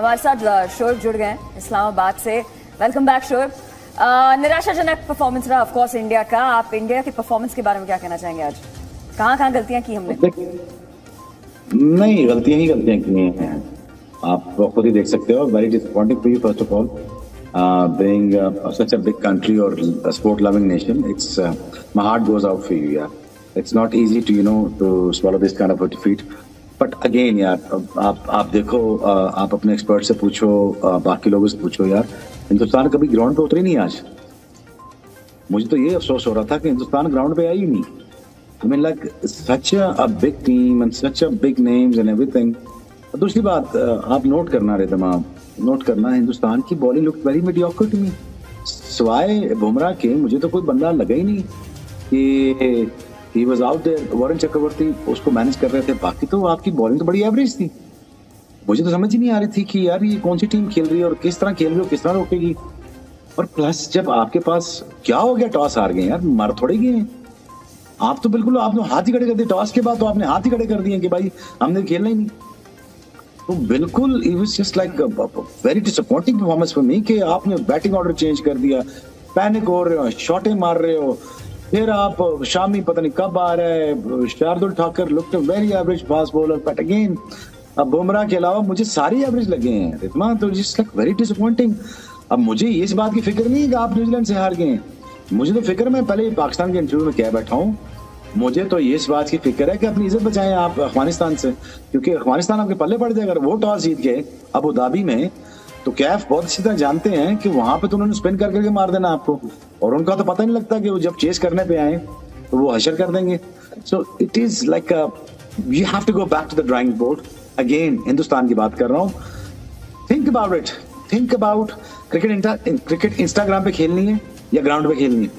हमारे साथ शोएब जुड़ गए हैं इस्लामाबाद से। Welcome back Shoaib. निराशाजनक परफॉर्मेंस रहा ऑफ कोर्स इंडिया का। आप इंडिया की परफॉर्मेंस के बारे में क्या कहना चाहेंगे? आज कहाँ गलतियां की हमने? नहीं, गलतियां की हैं। आप खुद ही देख सकते हो। Very disappointing for you first of all, being such a big country or a sport loving nation. It's my heart goes out for you. Yeah, it's not easy to to swallow this kind of a defeat. But again यार, आप देखो, आप अपने expert से पूछो, बाकी लोगों से पूछो यार, हिंदुस्तान कभी ग्राउंड पे उतरी नहीं आज। मुझे तो ये अफसोस हो रहा था कि हिंदुस्तान ग्राउंड पे आई ही नहीं। I mean like such a big team and such a big names and everything. दूसरी बात आप नोट करना नोट करना, हिंदुस्तान की bowling look very mediocre to me. सिवाय बुमराह के मुझे तो कोई बंदा लगा ही नहीं कि he was out there. Varun Chakravarthy उसको मैनेज कर रहे थे, बाकी तो आपकी बॉलिंग तो बड़ी एवरेज थी। मुझे तो समझ ही नहीं आ रही थी कि यार ये कौन सी टीम खेल रही है और किस तरह खेल रही है, किस तरह रोकेगी। और प्लस जब आपके पास क्या हो गया, टॉस हार गए यार, मर थोड़े गए हैं आप। तो बिल्कुल आपने हाथ ही खड़े कर दिए टॉस के बाद, तो आपने हाथ ही खड़े कर दिए कि भाई हमने खेलना ही नहीं। तो बिल्कुल it was just like very disappointing performance for me कि आपने बैटिंग ऑर्डर चेंज कर दिया, पैनिक हो रहे हो, शॉटें मार रहे हो, फिर आप शामी पता नहीं कब आ रहा है। Shardul Thakur looked a very average fast bowler, but again अब बुमराह के अलावा मुझे सारे एवरेज लगे हैं रितमा, तो जस्ट लाइक वेरी डिसअपॉइंटिंग। अब मुझे इस बात की फिक्र नहीं है कि आप न्यूजीलैंड से हार गए, मुझे तो फिक्र, मैं पहले पाकिस्तान के इंटरव्यू में कह बैठा हूँ, मुझे तो ये इस बात की फिक्र है कि अपनी इज्जत बचाएं आप अफगानिस्तान से, क्योंकि अफगानिस्तान आपके पल्ले पड़ जाएगा। अगर वो टॉस जीत गए अबू धाबी में, तो कैफ बहुत अच्छी तरह जानते हैं कि वहां पे तो उन्होंने स्पिन कर करके मार देना आपको, और उनका तो पता नहीं लगता कि वो जब चेस करने पे आए तो वो हशर कर देंगे। So it is like you have to go back to the drawing board again. Hindustan की बात कर रहा हूँ। Think about it, think about cricket Instagram पे खेलनी है या ग्राउंड पे खेलनी है,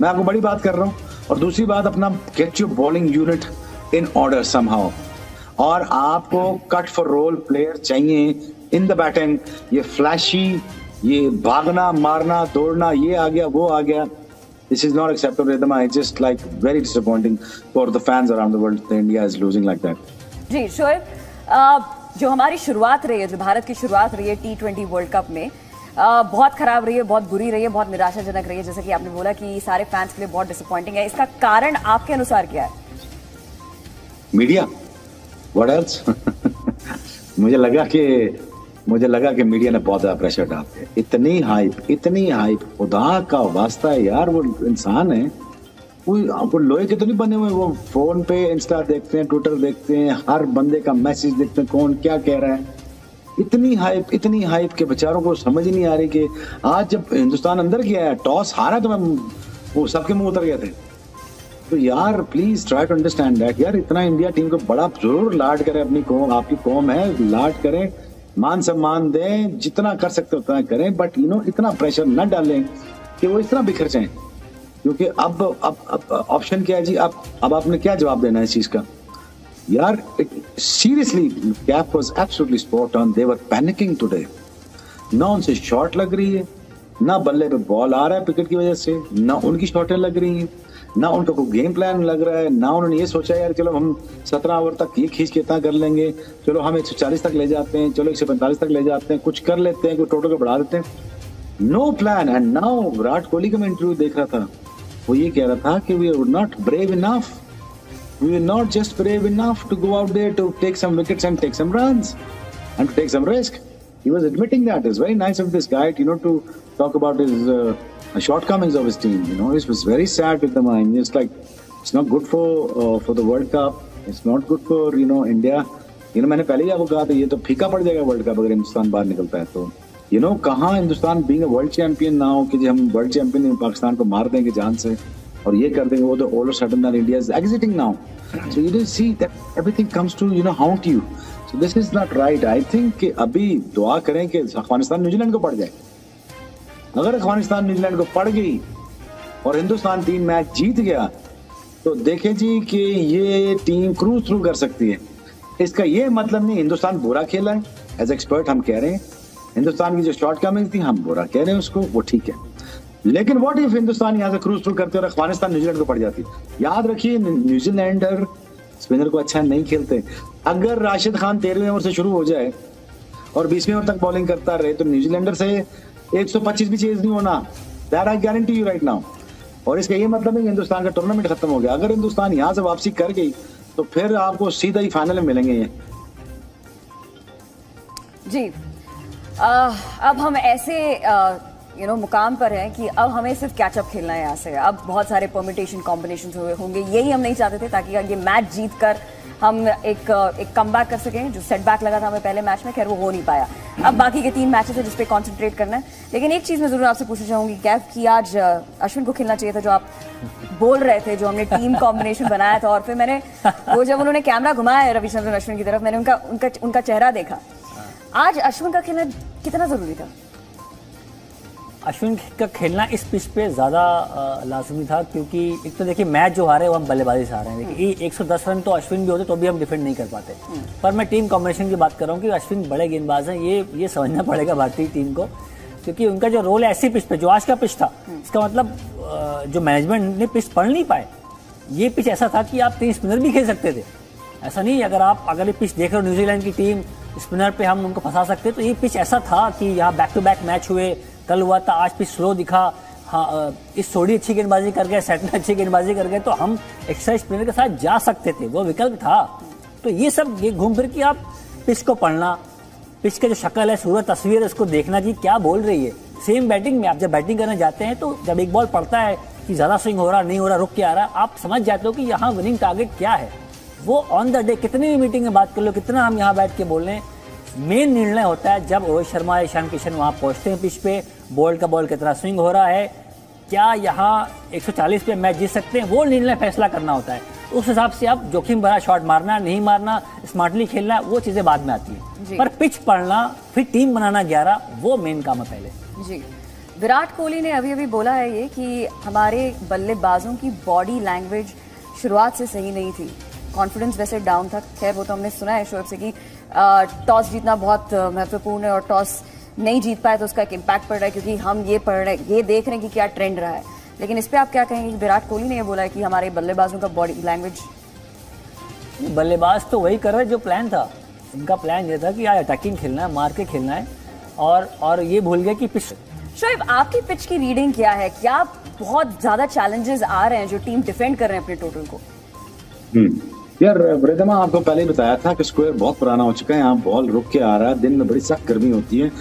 मैं आपको बड़ी बात कर रहा हूँ। और दूसरी बात, अपना get your bowling unit in order somehow, और आपको कट फॉर रोल प्लेयर चाहिए इन द बैटिंग। ये फ्लैशी, ये भागना मारना दौड़ना, ये आ गया वो आ गया, this is not acceptable Ridhima. It's just like very disappointing for the fans around the world that India is losing like that. जी शोएब, जो हमारी शुरुआत रही है, जो भारत की शुरुआत रही है T20 वर्ल्ड कप में, बहुत खराब रही है, बहुत बुरी रही है, बहुत निराशाजनक रही है, जैसे कि आपने बोला कि सारे फैंस के लिए बहुत डिसअपॉइंटिंग है। इसका कारण आपके अनुसार क्या है? Media, what else? मुझे लगा कि मीडिया ने बहुत ज्यादा प्रेशर डाल दिया। इतनी हाइप, खुदा का वास्ता है यार, वो इंसान है, वो लोहे के तो नहीं बने हुए। वो फोन पे इंस्टा देखते हैं, ट्विटर देखते हैं, हर बंदे का मैसेज देखते हैं, कौन क्या कह रहा है। इतनी हाइप के बेचारों को समझ ही नहीं आ रही कि आज जब हिंदुस्तान अंदर गया है, टॉस हारा, तो वो सबके मुंह उतर गए थे। तो यार please try to understand that यार, इतना इंडिया टीम को बड़ा जरूर लाड करे, अपनी कौम, आपकी कौम है, लाड करें, मान सम्मान दें, जितना कर सकते उतना करें, बट इतना प्रेशर न डालें कि वो इस तरह बिखर जाएं। क्योंकि अब ऑप्शन क्या है जी? अब आपने क्या जवाब देना है इस चीज का? यार seriously, cap was absolutely spot on. They were panicking today. ना उनसे शॉट लग रही है, ना बल्ले पे बॉल आ रहा है विकेट की वजह से, ना उनकी शॉटें लग रही हैं, ना उनका कोई गेम प्लान लग रहा है, ना उन्होंने ये सोचा यार चलो हम 17 ओवर तक ये खींच के इतना कर लेंगे, चलो हम 140 तक ले जाते हैं, चलो 145 तक ले जाते हैं, कुछ कर लेते हैं, कोई टोटल को बढ़ा देते हैं। No plan. And now Virat Kohli का मैं इंटरव्यू देख रहा था, वो ये कह रहा था कि we are not brave enough, we were not just brave enough to go out there to take some wickets and take some runs and to take some risk. He was admitting that. It's very nice of this guy, to talk about his shortcomings of his team. It was very sad with the mind. It's like it's not good for the World Cup. It's not good for India. मैंने पहले ही आपको कहा था, ये तो फीका पड़ जाएगा वर्ल्ड कप अगर हिंदुस्तान बाहर निकलता है तो। कहाँ Hindustan being a world champion ना हो कि हम वर्ल्ड चैंपियन पाकिस्तान को मार देंगे जान से और ये कर देंगे, वो तो all of sudden that India is exiting now. So you don't see that everything comes to haunt you. So this is not right. I think कि अभी दुआ करें कि अफगानिस्तान न्यूजीलैंड को पड़ जाए। अगर अफगानिस्तान न्यूजीलैंड को पड़ गई और हिंदुस्तान 3 मैच जीत गया, तो देखें जी कि ये टीम क्रूज थ्रू कर सकती है। इसका ये मतलब नहीं हिंदुस्तान बुरा खेला है, एज एक्सपर्ट हम कह रहे हैं हिंदुस्तान की जो शॉर्ट कमिंग थी हम बुरा कह रहे हैं उसको, वो ठीक है। लेकिन व्हाट इफ हिंदुस्तान यहाँ से क्रूज थ्रू करते और अफगानिस्तान न्यूजीलैंड को पड़ जाती? याद रखिए, न्यूजीलैंडर स्पिनर को अच्छा नहीं खेलते। अगर राशिद खान 13वें ओवर से शुरू हो जाए और 20वें ओवर तक बॉलिंग करता रहे तो न्यूजीलैंडर से 125 भी चेज नहीं होना, that I guarantee you right now. और इसका ये मतलब है कि हिंदुस्तान का टूर्नामेंट खत्म हो गया। अगर हिंदुस्तान यहाँ से वापसी कर गई तो फिर आपको सीधा ही फाइनल में मिलेंगे ये। जी अब हम ऐसे मुकाम पर हैं कि अब हमें सिर्फ कैचअप खेलना है यहाँ से। अब बहुत सारे परमिटेशन कॉम्बिनेशन होंगे, यही हम नहीं चाहते थे, ताकि ये मैच जीत कर हम एक कमबैक कर सकें। जो सेटबैक लगा था हमें पहले मैच में, खैर वो हो नहीं पाया। अब बाकी के 3 मैचेस है जिस पे कंसंट्रेट करना है। लेकिन एक चीज मैं जरूर आपसे पूछना चाहूंगी कैफ कि आज अश्विन को खेलना चाहिए था, जो आप बोल रहे थे, जो हमने टीम कॉम्बिनेशन बनाया था। और फिर मैंने वो जब उन्होंने कैमरा घुमाया रविचंद्रन अश्विन की तरफ, मैंने उनका चेहरा देखा। आज अश्विन का खेलना कितना जरूरी था? अश्विन का खेलना इस पिच पे ज़्यादा लाजमी था, क्योंकि एक तो देखिए मैच जो हारे वो हम बल्लेबाजी से हारे हैं। देखिए 110 रन तो अश्विन भी होते तो भी हम डिफेंड नहीं कर पाते। पर मैं टीम कॉम्बिनेशन की बात कर रहा हूँ कि अश्विन बड़े गेंदबाज हैं, ये समझना पड़ेगा भारतीय टीम को, क्योंकि उनका जो रोल है ऐसी पिच पे, जो आज का पिच था, इसका मतलब जो मैनेजमेंट ने पिच पढ़ नहीं पाए। ये पिच ऐसा था कि आप 3 स्पिनर भी खेल सकते थे। ऐसा नहीं, अगर ये पिच देख रहे हो न्यूजीलैंड की टीम स्पिनर पे हम उनको फंसा सकते, तो ये पिच ऐसा था कि यहाँ बैक टू बैक मैच हुए, कल हुआ था, आज पिच स्लो दिखा। हाँ, इस सोडी अच्छी गेंदबाजी कर गए, सेटनर अच्छी गेंदबाजी कर गए, तो हम एक्स्ट्रा स्पिनर के साथ जा सकते थे, वो विकल्प था। तो ये घूम फिर के आप पिच को पढ़ना, पिच का जो शक्ल है, सूरत तस्वीर है, उसको देखना जी क्या बोल रही है। सेम बैटिंग में आप जब बैटिंग करने जाते हैं तो जब एक बॉल पड़ता है कि ज़्यादा स्विंग हो रहा नहीं हो रहा, रुक के आ रहा, आप समझ जाते हो कि यहाँ विनिंग टारगेट क्या है। वो ऑन द डे कितनी भी मीटिंग में बात कर लो, कितना हम यहाँ बैठ के बोल रहे हैं, मेन निर्णय होता है जब रोहित शर्मा, ईशान किशन वहाँ पहुँचते हैं पिच पे, बॉल कितना स्विंग हो रहा है, क्या यहाँ 140 पे मैच जीत सकते हैं, वो निर्णय फैसला करना होता है। उस हिसाब से आप जोखिम भरा शॉट मारना, नहीं मारना, स्मार्टली खेलना, वो चीज़ें बाद में आती है। पर पिच पढ़ना, फिर टीम बनाना 11, वो मेन काम है पहले। जी, विराट कोहली ने अभी अभी बोला है ये कि हमारे बल्लेबाजों की बॉडी लैंग्वेज शुरुआत से सही नहीं थी, कॉन्फिडेंस वैसे डाउन था। खैर वो तो हमने सुना है शोएब से कि टॉस जीतना बहुत महत्वपूर्ण है, और टॉस नहीं जीत पाए तो उसका एक इम्पैक्ट पड़ रहा है, क्योंकि हम ये देख रहे हैं कि क्या ट्रेंड रहा है। लेकिन इस पे आप क्या कहेंगे? विराट कोहली ने ये बोला है कि हमारे बल्लेबाजों का बॉडी लैंग्वेज, बल्लेबाज तो वही कर रहे जो प्लान था। उनका प्लान ये था कि आज अटैकिंग खेलना है, मार के खेलना है, और ये भूल गए कि पिच। शोएब, आपकी पिच की रीडिंग क्या है? क्या बहुत ज्यादा चैलेंजेस आ रहे हैं जो टीम डिफेंड कर रहे हैं अपने टोटल को? यार रिदमा, आपको पहले ही बताया था कि स्क्वायर बहुत पुराना हो चुका है, यहाँ बॉल रुक के आ रहा है, दिन में बड़ी सख्त गर्मी होती है,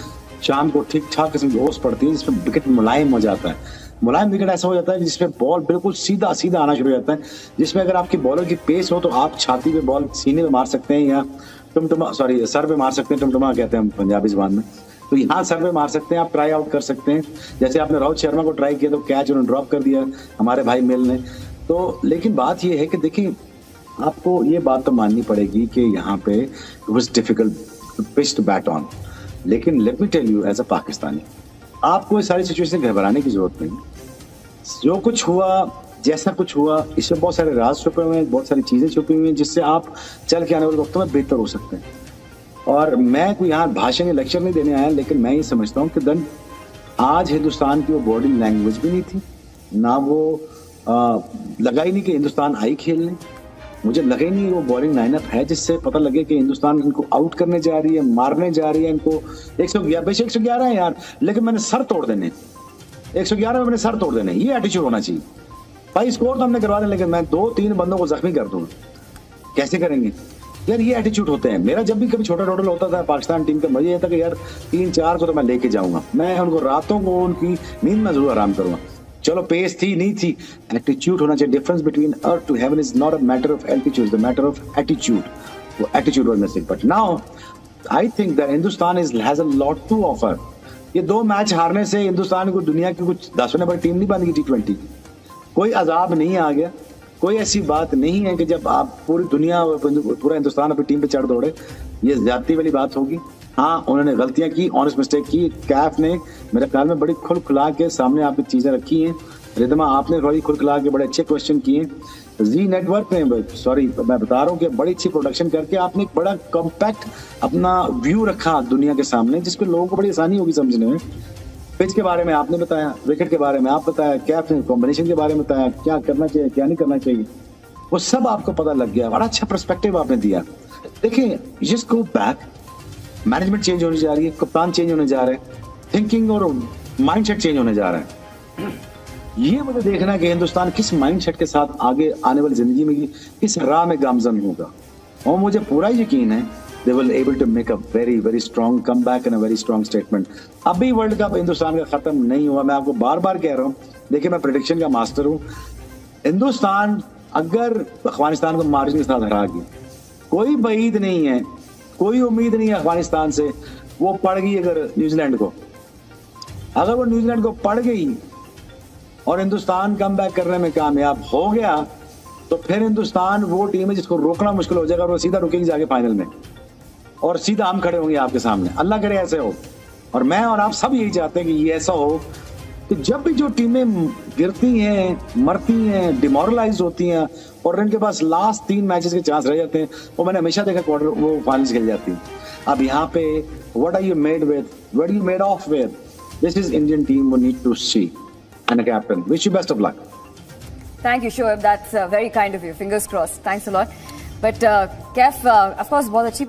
शाम को ठीक ठाक किस्म की ओस पड़ती है जिसमें विकेट मुलायम हो जाता है। मुलायम विकेट ऐसा हो जाता है जिसमें बॉल बिल्कुल सीधा आना शुरू हो जाता है, जिसमें अगर आपकी बॉलर की पेस हो तो आप छाती पे बॉल सीने में मार सकते हैं, या सर पे मार सकते हैं, टुमटुमा कहते हैं हम पंजाबी जुबान में, तो यहाँ सर पे मार सकते हैं, आप ट्राई आउट कर सकते हैं। जैसे आपने रोहित शर्मा को ट्राई किया तो कैच उन्होंने ड्रॉप कर दिया हमारे भाई मिल ने। तो लेकिन बात यह है कि देखिए, आपको ये बात तो माननी पड़ेगी कि यहाँ पे it was difficult pitch to bat on, लेकिन let me tell you as a Pakistani, आपको ये सारी सिचुएशन घबराने की जरूरत नहीं। जो कुछ हुआ, जैसा कुछ हुआ, इसमें बहुत सारे राज छुपे हुए हैं, बहुत सारी चीजें छुपी हुई हैं जिससे आप चल के आने वाले वक्तों में बेहतर हो सकते हैं। और मैं कोई यहाँ भाषण या लेक्चर नहीं देने आया, लेकिन मैं ये समझता हूँ कि दिन आज हिंदुस्तान की वो बॉडी लैंग्वेज भी नहीं थी, ना वो लगा ही नहीं कि हिंदुस्तान आई खेलने, मुझे लगा ही नहीं वो बॉलिंग लाइनअप है जिससे पता लगे कि हिंदुस्तान इनको आउट करने जा रही है, मारने जा रही है इनको। 111 है यार, लेकिन मैंने सर तोड़ देने, 111 में मैंने सर तोड़ देने, ये एटीट्यूड होना चाहिए। भाई स्कोर तो हमने करवा दें, लेकिन मैं 2-3 बंदों को जख्मी कर दूंगा, कैसे करेंगे यार? ये एटीट्यूड होते हैं। मेरा जब भी कभी छोटा टोटल होता था पाकिस्तान टीम का, मुझे ये था कि यार 3-4 को तो मैं लेके जाऊंगा, मैं उनको रातों को उनकी नींद में जरूर आराम करूंगा। चलो पेस थी नहीं थी, एटीट्यूड होना चाहिए। Difference between earth to heaven is not a matter of altitude, the matter of attitude. वो attitude was missing, but now I think that Hindustan has a lot to offer. ये 2 मैच हारने से हिंदुस्तान को दुनिया की कुछ 10 नंबर टीम नहीं बन गई T20 की, कोई अजाब नहीं आ गया, कोई ऐसी बात नहीं है कि जब आप पूरी दुनिया, पूरा हिंदुस्तान अपनी टीम पे चढ़ दौड़े, ये ज्यादती वाली बात होगी। हाँ, उन्होंने गलतियां की, ऑनेस्ट मिस्टेक की। कैफ ने मेरे ख्याल में बड़ी खुल खुला के सामने आपकी चीजें रखी हैं। रिदमा, आपने बड़ी खुल खुला के बड़े अच्छे क्वेश्चन किए। जी नेटवर्क ने, मैं बता रहा हूँ कि बड़ी अच्छी प्रोडक्शन करके आपने एक बड़ा कॉम्पैक्ट अपना व्यू रखा दुनिया के सामने, जिसपे लोगों को बड़ी आसानी होगी समझने में। पिच के बारे में आपने बताया, विकेट के बारे में आप बताया, कैफ ने कॉम्बिनेशन के बारे में बताया, क्या करना चाहिए क्या नहीं करना चाहिए, वो सब आपको पता लग गया। बड़ा अच्छा पर्सपेक्टिव आपने दिया। देखिए, just go back management change होने जा रही है, कप्तान चेंज होने जा रहे हैं, थिंकिंग और माइंडसेट चेंज होने जा रहा है। ये मुझे देखना है कि हिंदुस्तान किस माइंडसेट के साथ आगे आने वाली जिंदगी में किस राह में गामजन होगा। और मुझे पूरा यकीन है they will able to make a very very strong comeback and a very strong statement. अभी वर्ल्ड कप हिंदुस्तान का खत्म नहीं हुआ, मैं आपको बार बार कह रहा हूँ। देखिए, मैं प्रेडिक्शन का मास्टर हूँ। हिंदुस्तान अगर अफगानिस्तान को मार्जिन के साथ हरा गई, कोई बईद नहीं है, कोई उम्मीद नहीं है अफगानिस्तान से। वो पड़ गई अगर न्यूजीलैंड को, अगर वो न्यूजीलैंड को पड़ गई और हिंदुस्तान कम बैक करने में कामयाब हो गया, तो फिर हिंदुस्तान वो टीम है जिसको रोकना मुश्किल हो जाएगा और वो सीधा रुकेगी जाके फाइनल में, और सीधा हम खड़े होंगे आपके सामने। अल्लाह करे ऐसे हो, और मैं और आप सब यही चाहते हैं कि ये ऐसा हो कि जब भी जो टीमें गिरती हैं, मरती हैं, डिमोरलाइज होती हैं और इनके पास लास्ट 3 मैचेस के चांस रह जाते हैं, वो मैंने हमेशा देखा क्वार्टर वो फाइनल्स खेल जाती हैं। अब यहाँ पे what are you made with, what are you made of with? This is Indian team we need to see and a captain. Wish you best of luck. Thank you, Shoaib. That's very kind of you. Fingers crossed. Thanks a lot. But Kef, of course, बहुत अच्छी